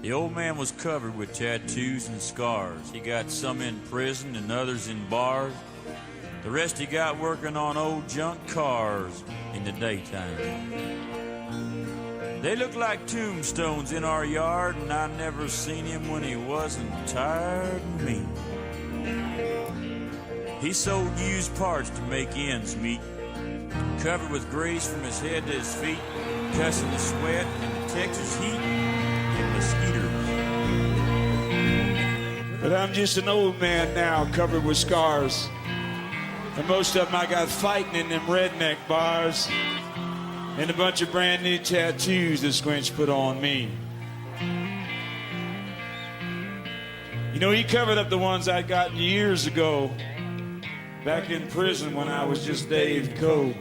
The old man was covered with tattoos and scars. He got some in prison and others in bars. The rest he got working on old junk cars in the daytime. They look like tombstones in our yard, and I never seen him when he wasn't tired and mean. He sold used parts to make ends meet, covered with grease from his head to his feet, cussing the sweat and the Texas heat and mosquitoes. But I'm just an old man now, covered with scars. And most of them I got fighting in them redneck bars. And a bunch of brand new tattoos that Squinch put on me. You know, he covered up the ones I'd gotten years ago, back in prison when I was just Dave Coe.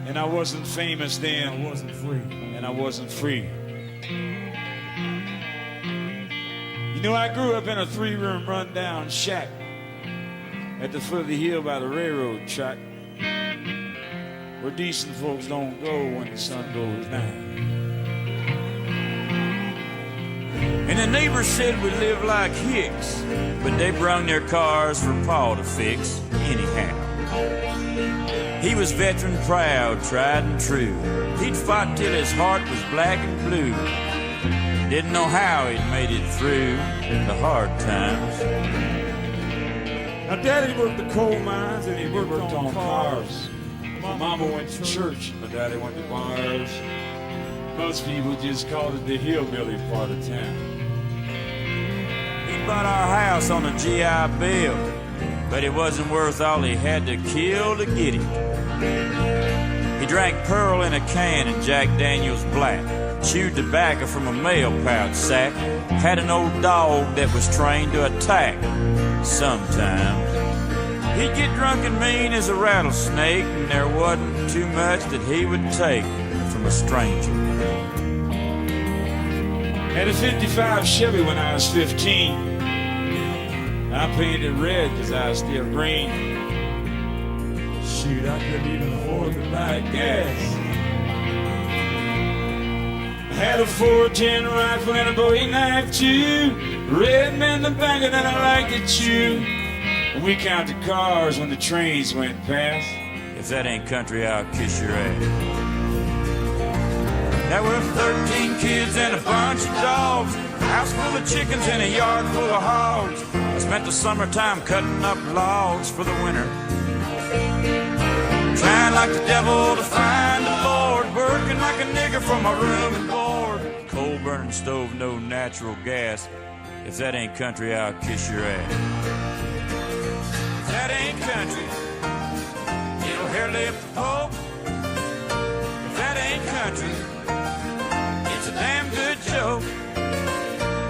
And I wasn't famous then. I wasn't free. And I wasn't free. You know, I grew up in a 3-room rundown shack at the foot of the hill by the railroad track, where decent folks don't go when the sun goes down. And the neighbors said we lived like hicks, but they brung their cars for Pa to fix anyhow. He was veteran proud, tried and true. He'd fought till his heart was black and blue. Didn't know how he'd made it through the hard times. Now, Daddy worked the coal mines and he worked on cars. My mama went to church, my daddy went to bars. Most people just called it the hillbilly part of town. He bought our house on a GI Bill, but it wasn't worth all he had to kill to get it. He drank Pearl in a can and Jack Daniels Black, chewed tobacco from a mail pouch sack, had an old dog that was trained to attack. Sometimes he'd get drunk and mean as a rattlesnake, and there wasn't too much that he would take from a stranger. Had a 55 Chevy when I was 15. I painted it red because I was still green. Shoot, I couldn't even afford to buy gas. I had a 410 rifle and a Bowie knife too. Red man the banker that I like to chew. And we counted cars when the trains went past. If that ain't country, I'll kiss your ass. There were 13 kids and a bunch of dogs, a house full of chickens and a yard full of hogs. I spent the summertime cutting up logs for the winter, trying like the devil to find the Lord, working like a nigger for my room and board. Coal burning stove, no natural gas. If that ain't country, I'll kiss your ass. If that ain't country, it'll hair lift the Pope. If that ain't country, it's a damn good joke.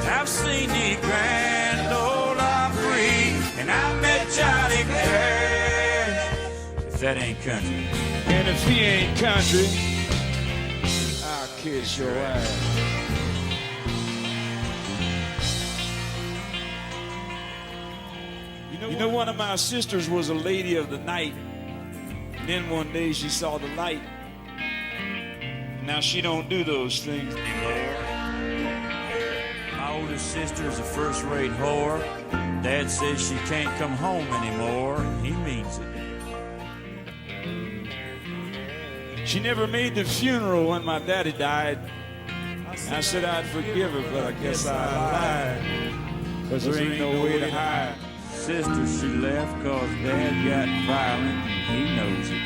I've seen the Grand Ole Opry, and I've met Johnny Cash. If that ain't country, and if he ain't country, I'll kiss your ass. You know, one of my sisters was a lady of the night. And then one day she saw the light. Now she don't do those things anymore. My oldest sister is a first-rate whore. Dad says she can't come home anymore. He means it. She never made the funeral when my daddy died. I said I'd forgive her, but I guess I lied. 'Cause there ain't no way to hide. Sister, she left 'cause Dad got violent, and he knows it.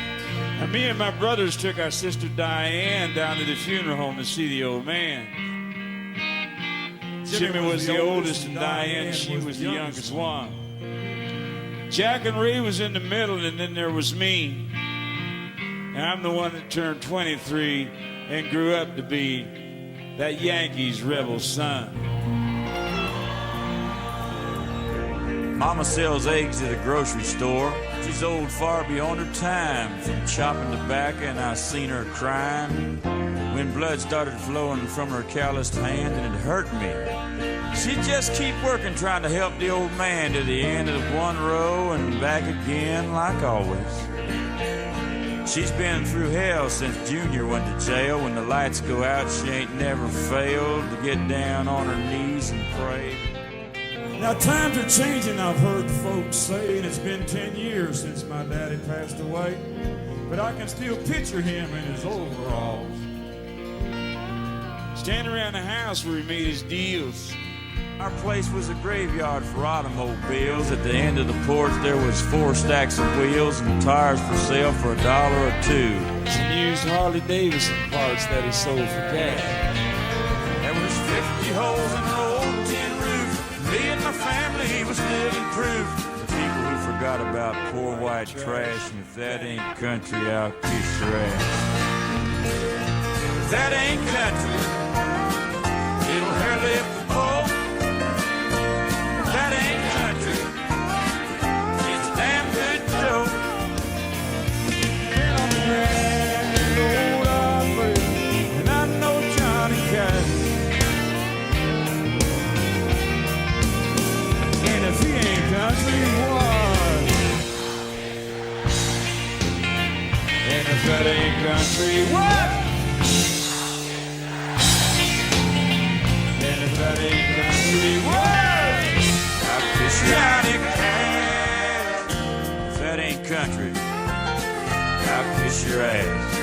And me and my brothers took our sister Diane down to the funeral home to see the old man. Jimmy was the oldest and Diane, she was the youngest one. Jack and Ray was in the middle, and then there was me. And I'm the one that turned 23 and grew up to be that Yankees rebel son. Mama sells eggs at a grocery store. She's old far beyond her time from chopping tobacco, and I seen her crying when blood started flowing from her calloused hand, and it hurt me. She'd just keep working, trying to help the old man to the end of one row and back again like always. She's been through hell since Junior went to jail. When the lights go out, she ain't never failed to get down on her knees and pray. Now times are changing, I've heard folks say, and it's been 10 years since my daddy passed away. But I can still picture him in his overalls, Standing around the house where he made his deals. Our place was a graveyard for automobiles. At the end of the porch there was 4 stacks of wheels and tires for sale for $1 or $2. Some used Harley Davidson parts that he sold for cash. There was 50 holes in an old tin roof. Me and my family was living proof. The people who forgot about poor white trash. And if that ain't country, I'll kiss your ass. If that ain't country, it'll hair lift the pole. If that ain't country, it's a damn good joke. and I'm the old operator, and I know Johnny Cash. And if he ain't country, what? And if that ain't country, what? And if that ain't country, what? I'll kiss Johnny Cash. If that ain't country, I'll kiss your ass.